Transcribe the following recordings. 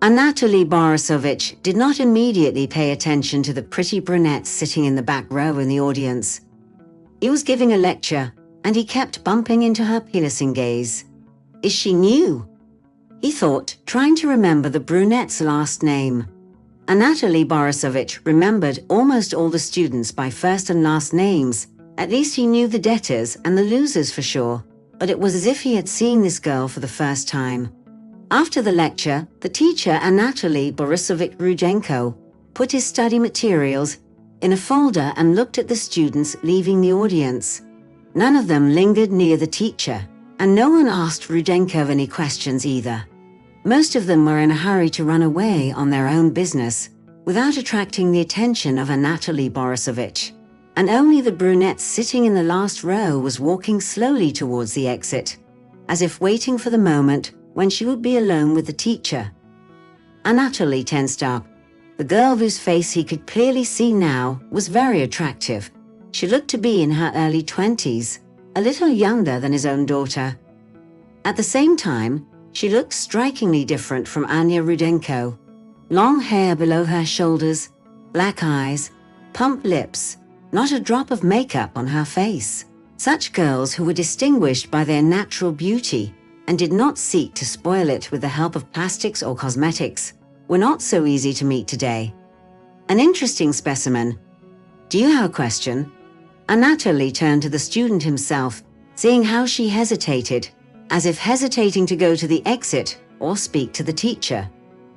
Anatoly Borisovich did not immediately pay attention to the pretty brunette sitting in the back row in the audience. He was giving a lecture, and he kept bumping into her piercing gaze. Is she new? He thought, trying to remember the brunette's last name. Anatoly Borisovich remembered almost all the students by first and last names. At least he knew the debtors and the losers for sure, but it was as if he had seen this girl for the first time. After the lecture, the teacher, Anatoly Borisovich Rudenko, put his study materials in a folder and looked at the students leaving the audience. None of them lingered near the teacher, and no one asked Rudenko any questions either. Most of them were in a hurry to run away on their own business, without attracting the attention of Anatoly Borisovich. And only the brunette sitting in the last row was walking slowly towards the exit, as if waiting for the moment when she would be alone with the teacher. Anatoly tensed up. The girl whose face he could clearly see now was very attractive. She looked to be in her early 20s, a little younger than his own daughter. At the same time, she looked strikingly different from Anya Rudenko. Long hair below her shoulders, black eyes, plump lips, not a drop of makeup on her face. Such girls who were distinguished by their natural beauty and did not seek to spoil it with the help of plastics or cosmetics were not so easy to meet today. An interesting specimen. Do you have a question? Anatoly turned to the student himself, seeing how she hesitated, as if hesitating to go to the exit or speak to the teacher.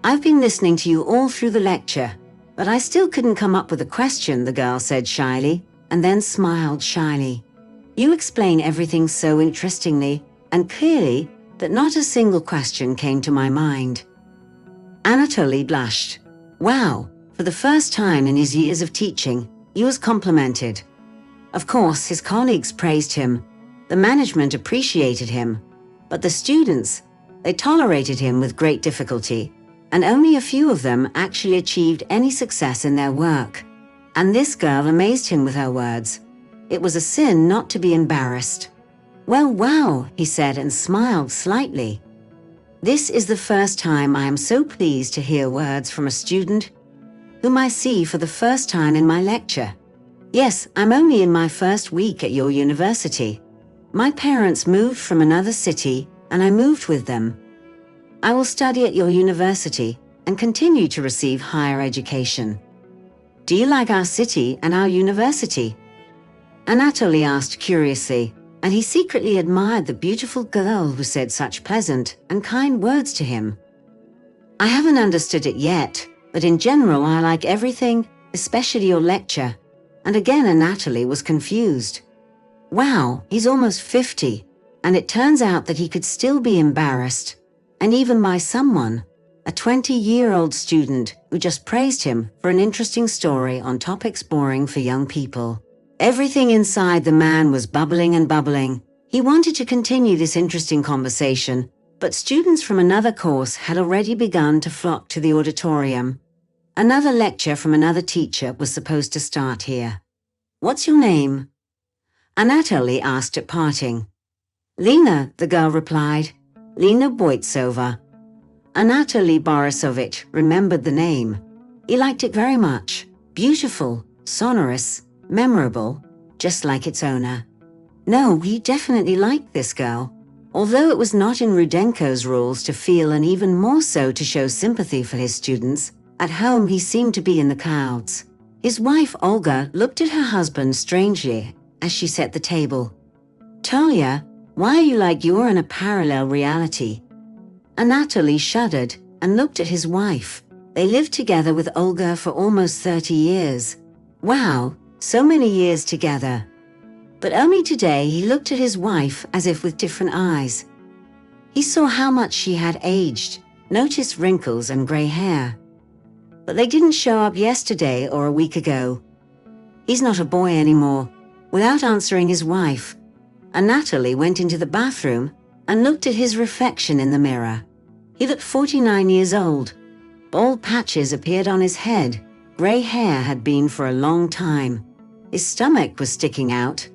I've been listening to you all through the lecture, but I still couldn't come up with a question, the girl said shyly, and then smiled shyly. You explain everything so interestingly and clearly that not a single question came to my mind. Anatoly blushed. Wow, for the first time in his years of teaching, he was complimented. Of course, his colleagues praised him, the management appreciated him, but the students, they tolerated him with great difficulty, and only a few of them actually achieved any success in their work. And this girl amazed him with her words. It was a sin not to be embarrassed. Well, wow, he said and smiled slightly. This is the first time I am so pleased to hear words from a student whom I see for the first time in my lecture. Yes, I'm only in my first week at your university. My parents moved from another city and I moved with them. I will study at your university and continue to receive higher education. Do you like our city and our university? Anatoly asked curiously, and he secretly admired the beautiful girl who said such pleasant and kind words to him. I haven't understood it yet, but in general I like everything, especially your lecture. And again Anatoly was confused. Wow, he's almost 50, and it turns out that he could still be embarrassed, and even by someone, a 20-year-old student who just praised him for an interesting story on topics boring for young people. Everything inside the man was bubbling and bubbling. He wanted to continue this interesting conversation, but students from another course had already begun to flock to the auditorium. Another lecture from another teacher was supposed to start here. What's your name? Anatoly asked at parting. Lena, the girl replied. Lena Boitsova. Anatoly Borisovich remembered the name. He liked it very much. Beautiful, sonorous, memorable, just like its owner. No, he definitely liked this girl. Although it was not in Rudenko's rules to feel and even more so to show sympathy for his students, at home he seemed to be in the clouds. His wife Olga looked at her husband strangely as she set the table. Tolya, why are you like you're in a parallel reality? Anatoly shuddered and looked at his wife. They lived together with Olga for almost 30 years. Wow, so many years together. But only today he looked at his wife as if with different eyes. He saw how much she had aged, noticed wrinkles and grey hair. But they didn't show up yesterday or a week ago. He's not a boy anymore. Without answering his wife, Anatoly went into the bathroom and looked at his reflection in the mirror. He looked 49 years old. Bald patches appeared on his head. Grey hair had been for a long time. His stomach was sticking out.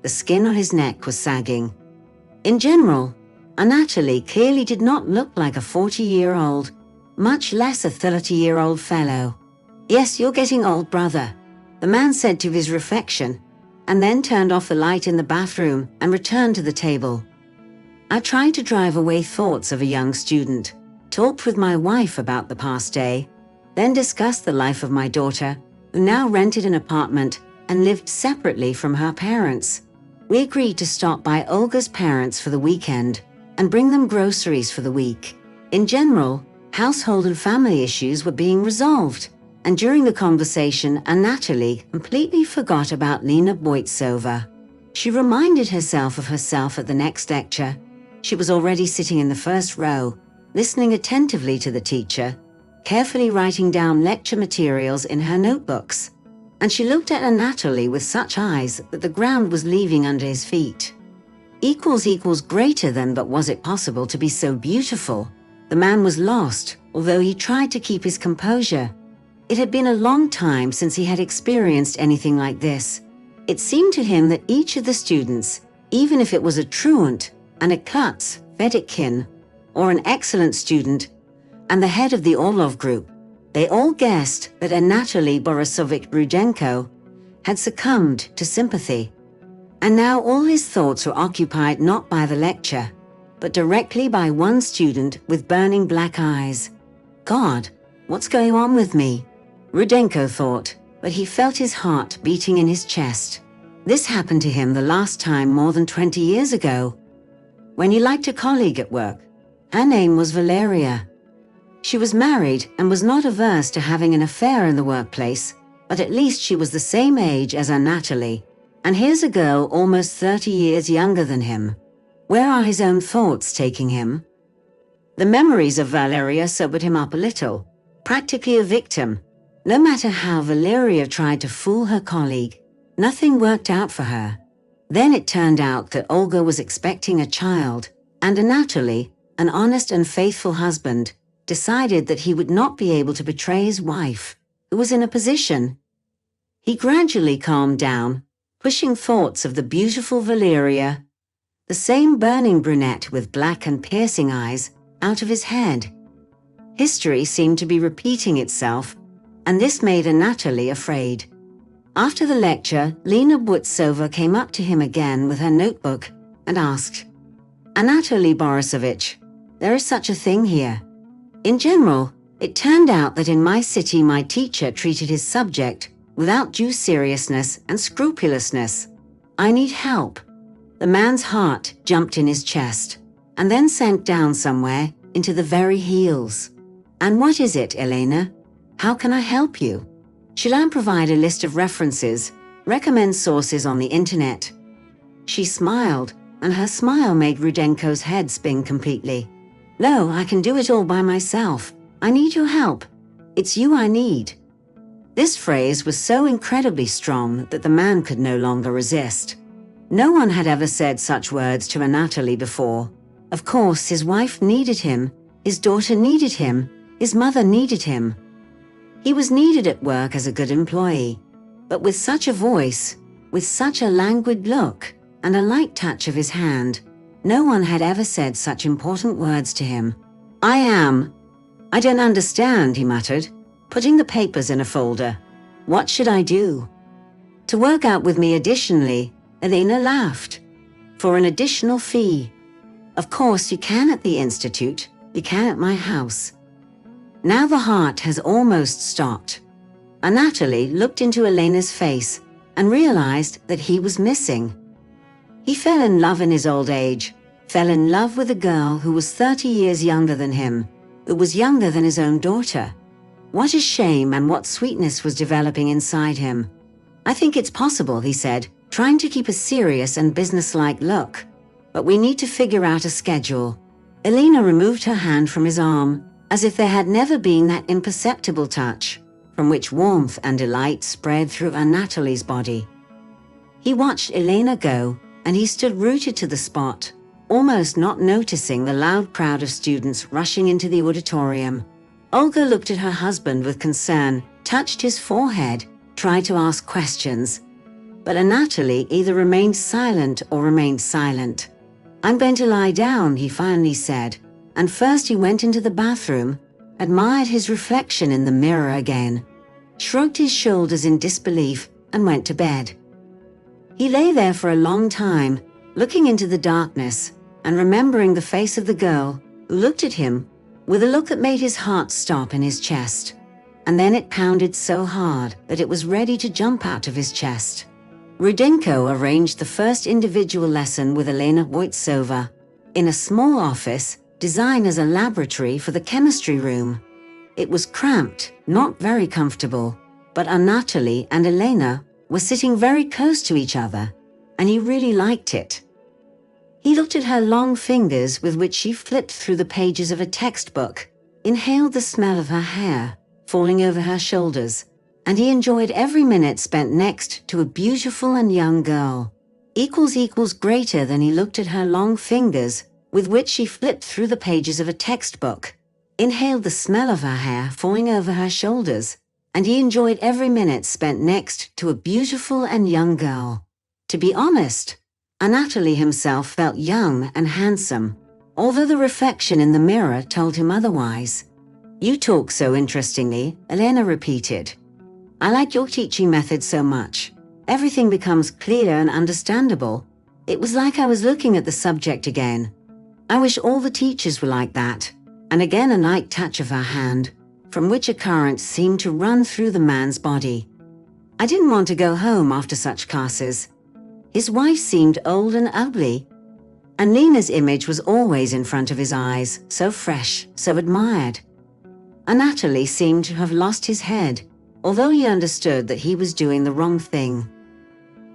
The skin on his neck was sagging. In general, Anatoly clearly did not look like a 40-year-old. much less a 30-year-old fellow. "Yes, you're getting old, brother," the man said to his reflection, and then turned off the light in the bathroom and returned to the table. I tried to drive away thoughts of a young student, talked with my wife about the past day, then discussed the life of my daughter, who now rented an apartment and lived separately from her parents. We agreed to stop by Olga's parents for the weekend and bring them groceries for the week. In general, household and family issues were being resolved, and during the conversation, Anatoly completely forgot about Lena Boitsova. She reminded herself of herself at the next lecture. She was already sitting in the first row, listening attentively to the teacher, carefully writing down lecture materials in her notebooks. And she looked at Anatoly with such eyes that the ground was leaving under his feet. Equals greater than, but was it possible to be so beautiful? The man was lost, although he tried to keep his composure. It had been a long time since he had experienced anything like this. It seemed to him that each of the students, even if it was a truant, and a klutz, Vedetkin, or an excellent student, and the head of the Orlov group, they all guessed that Anatoly Borisovich Rudenko had succumbed to sympathy. And now all his thoughts were occupied not by the lecture, but directly by one student with burning black eyes. "God, what's going on with me?" Rudenko thought, but he felt his heart beating in his chest. This happened to him the last time more than 20 years ago, when he liked a colleague at work. Her name was Valeria. She was married and was not averse to having an affair in the workplace, but at least she was the same age as Anatoly. And here's a girl almost 30 years younger than him. Where are his own thoughts taking him? The memories of Valeria sobered him up a little. Practically a victim. No matter how Valeria tried to fool her colleague, nothing worked out for her. Then it turned out that Olga was expecting a child, and Anatoly, an honest and faithful husband, decided that he would not be able to betray his wife, who was in a position. He gradually calmed down, pushing thoughts of the beautiful Valeria, the same burning brunette with black and piercing eyes, out of his head. History seemed to be repeating itself, and this made Anatoly afraid. After the lecture, Lena Boitsova came up to him again with her notebook and asked, "Anatoly Borisovich, there is such a thing here. In general, it turned out that in my city my teacher treated his subject without due seriousness and scrupulousness. I need help." The man's heart jumped in his chest, and then sank down somewhere into the very heels. "And what is it, Elena? How can I help you?" Shall I provide a list of references, recommend sources on the internet? She smiled, and her smile made Rudenko's head spin completely. "No, I can do it all by myself. I need your help. It's you I need." This phrase was so incredibly strong that the man could no longer resist. No one had ever said such words to Anatoly before. Of course, his wife needed him, his daughter needed him, his mother needed him. He was needed at work as a good employee, but with such a voice, with such a languid look, and a light touch of his hand, no one had ever said such important words to him. I don't understand," he muttered, putting the papers in a folder. "What should I do?" "To work out with me additionally," Elena laughed. "For an additional fee. Of course, you can at the Institute, you can at my house." Now the heart has almost stopped. Anatoly looked into Elena's face and realized that he was missing. He fell in love in his old age, fell in love with a girl who was 30 years younger than him, who was younger than his own daughter. What a shame, and what sweetness was developing inside him. "I think it's possible," he said, trying to keep a serious and businesslike look. "But we need to figure out a schedule." Elena removed her hand from his arm, as if there had never been that imperceptible touch, from which warmth and delight spread through Anatoly's body. He watched Elena go, and he stood rooted to the spot, almost not noticing the loud crowd of students rushing into the auditorium. Olga looked at her husband with concern, touched his forehead, tried to ask questions. But Anatoly either remained silent or remained silent. "I'm going to lie down," he finally said, and first he went into the bathroom, admired his reflection in the mirror again, shrugged his shoulders in disbelief, and went to bed. He lay there for a long time, looking into the darkness and remembering the face of the girl who looked at him with a look that made his heart stop in his chest. And then it pounded so hard that it was ready to jump out of his chest. Rudenko arranged the first individual lesson with Elena Voitsova in a small office designed as a laboratory for the chemistry room. It was cramped, not very comfortable, but Anatoly and Elena were sitting very close to each other, and he really liked it. He looked at her long fingers with which she flipped through the pages of a textbook, inhaled the smell of her hair falling over her shoulders, and he enjoyed every minute spent next to a beautiful and young girl. Equals greater than he looked at her long fingers with which she flipped through the pages of a textbook, inhaled the smell of her hair falling over her shoulders, and he enjoyed every minute spent next to a beautiful and young girl. To be honest, Anatoly himself felt young and handsome, although the reflection in the mirror told him otherwise. "You talk so interestingly," Elena repeated. "I like your teaching method so much. Everything becomes clear and understandable. It was like I was looking at the subject again. I wish all the teachers were like that." And again a light touch of her hand, from which a current seemed to run through the man's body. I didn't want to go home after such classes. His wife seemed old and ugly, and Lena's image was always in front of his eyes, so fresh, so admired. Anatoly seemed to have lost his head, although he understood that he was doing the wrong thing.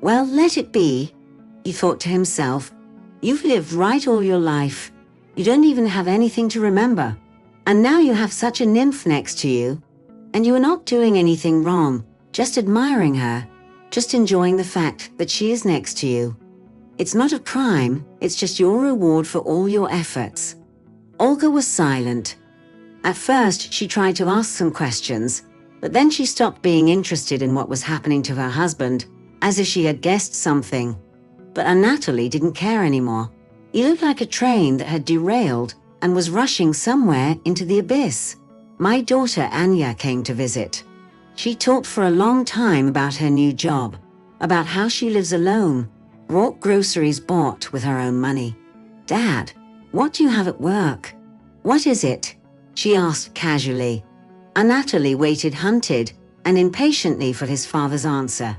"Well, let it be," he thought to himself. "You've lived right all your life. You don't even have anything to remember. And now you have such a nymph next to you. And you are not doing anything wrong, just admiring her, just enjoying the fact that she is next to you. It's not a crime, it's just your reward for all your efforts." Olga was silent. At first, she tried to ask some questions, but then she stopped being interested in what was happening to her husband, as if she had guessed something. But Anatoly didn't care anymore. He looked like a train that had derailed and was rushing somewhere into the abyss. My daughter Anya came to visit. She talked for a long time about her new job, about how she lives alone, brought groceries bought with her own money. "Dad, what do you have at work? What is it?" she asked casually. Anatoly waited hunted and impatiently for his father's answer.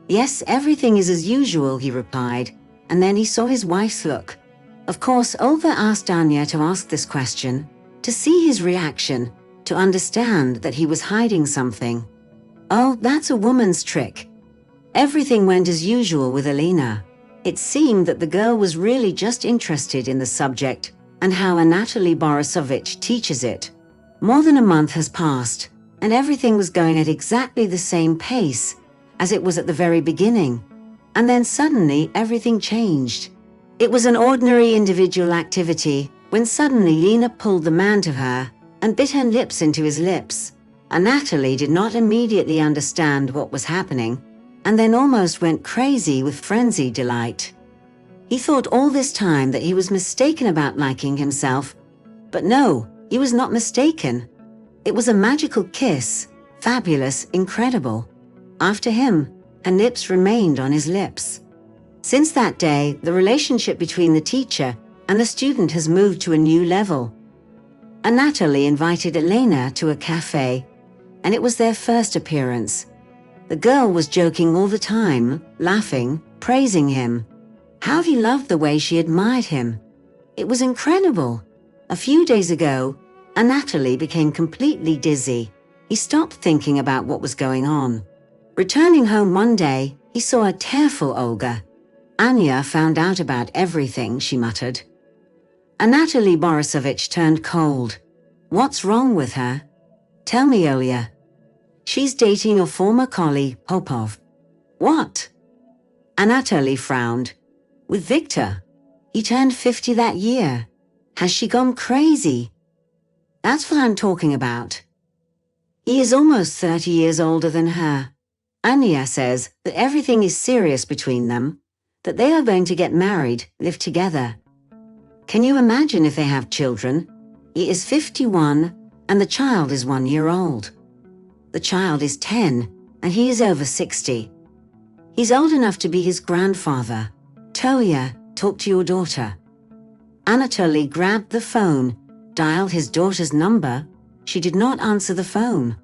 "Yes, everything is as usual," he replied, and then he saw his wife's look. Of course, Olga asked Anya to ask this question, to see his reaction, to understand that he was hiding something. Oh, that's a woman's trick. Everything went as usual with Elena. It seemed that the girl was really just interested in the subject and how Anatoly Borisovich teaches it. More than a month has passed, and everything was going at exactly the same pace as it was at the very beginning. And then suddenly everything changed. It was an ordinary individual activity when suddenly Lena pulled the man to her and bit her lips into his lips. Anatoly did not immediately understand what was happening, and then almost went crazy with frenzied delight. He thought all this time that he was mistaken about liking himself, but no, he was not mistaken. It was a magical kiss, fabulous, incredible. After him, her lips remained on his lips. Since that day, the relationship between the teacher and the student has moved to a new level. Anatoly invited Elena to a cafe, and it was their first appearance. The girl was joking all the time, laughing, praising him. How he loved the way she admired him. It was incredible. A few days ago, Anatoly became completely dizzy. He stopped thinking about what was going on. Returning home one day, he saw a tearful Olga. "Anya found out about everything," she muttered. Anatoly Borisovich turned cold. "What's wrong with her? Tell me, Olya." "She's dating your former colleague, Popov." "What?" Anatoly frowned. "With Victor. He turned 50 that year. Has she gone crazy?" "That's what I'm talking about. He is almost 30 years older than her. Anya says that everything is serious between them, that they are going to get married, live together. Can you imagine if they have children? He is 51, and the child is 1 year old. The child is 10, and he is over 60. He's old enough to be his grandfather. Tolia, talk to your daughter. Anatoly grabbed the phone, dialed his daughter's number. She did not answer the phone.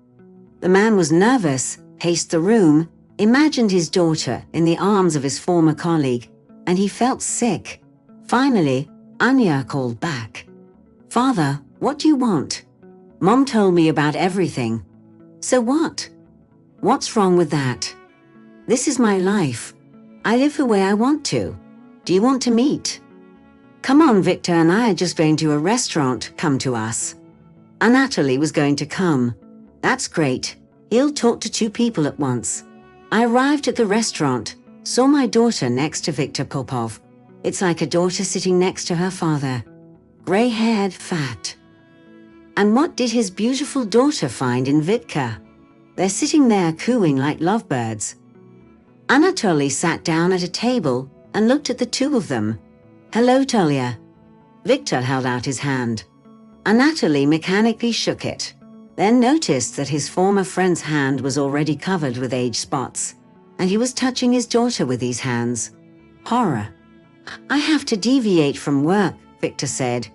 The man was nervous, paced the room, imagined his daughter in the arms of his former colleague, and he felt sick. Finally, Anya called back. "Father, what do you want? Mom told me about everything." "So what? What's wrong with that? This is my life. I live the way I want to. Do you want to meet? Come on, Victor and I are just going to a restaurant. Come to us." Anatoly was going to come. That's great. He'll talk to 2 people at once. I arrived at the restaurant, saw my daughter next to Victor Popov. It's like a daughter sitting next to her father. Gray-haired, fat. And what did his beautiful daughter find in Vitka? They're sitting there cooing like lovebirds. Anatoly sat down at a table and looked at the 2 of them. "Hello, Tolia." Victor held out his hand. Anatoly mechanically shook it, then noticed that his former friend's hand was already covered with age spots, and he was touching his daughter with these hands. Horror. "I have to deviate from work," Victor said.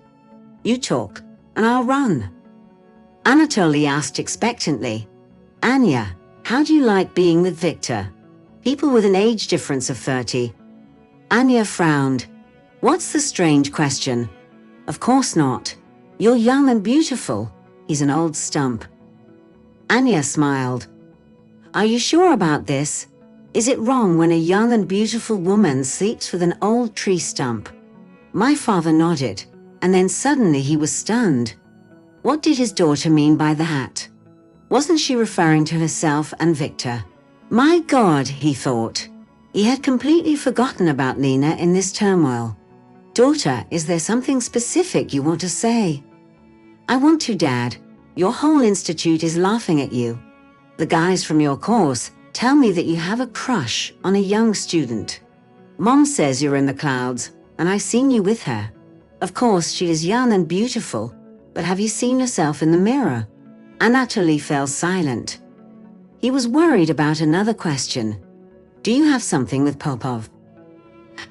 "You talk, and I'll run." Anatoly asked expectantly, "Anya, how do you like being with Victor? People with an age difference of 30. Anya frowned. "What's the strange question? Of course not. You're young and beautiful. He's an old stump." Anya smiled. "Are you sure about this? Is it wrong when a young and beautiful woman sleeps with an old tree stump?" My father nodded, and then suddenly he was stunned. What did his daughter mean by that? Wasn't she referring to herself and Victor? My God, he thought. He had completely forgotten about Lena in this turmoil. "Daughter, is there something specific you want to say?" "I want to, Dad. Your whole institute is laughing at you. The guys from your course tell me that you have a crush on a young student. Mom says you're in the clouds, and I've seen you with her. Of course, she is young and beautiful, but have you seen yourself in the mirror?" Anatoly fell silent. He was worried about another question. "Do you have something with Popov?"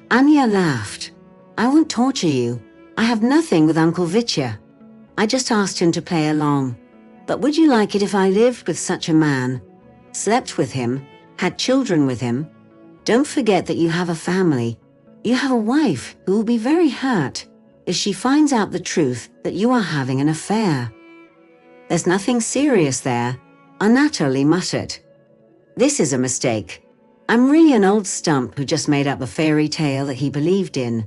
Anya laughed. "I won't torture you. I have nothing with Uncle Vitya. I just asked him to play along. But would you like it if I lived with such a man? Slept with him? Had children with him? Don't forget that you have a family. You have a wife who will be very hurt if she finds out the truth that you are having an affair." "There's nothing serious there," Anatoly muttered. "This is a mistake. I'm really an old stump who just made up a fairy tale that he believed in."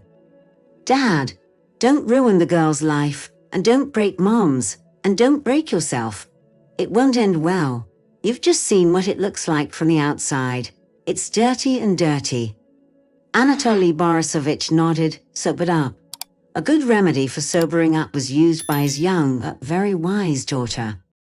"Dad, don't ruin the girl's life, and don't break Mom's, and don't break yourself. It won't end well. You've just seen what it looks like from the outside. It's dirty and dirty." Anatoly Borisovich nodded, sobered up. A good remedy for sobering up was used by his young but very wise daughter.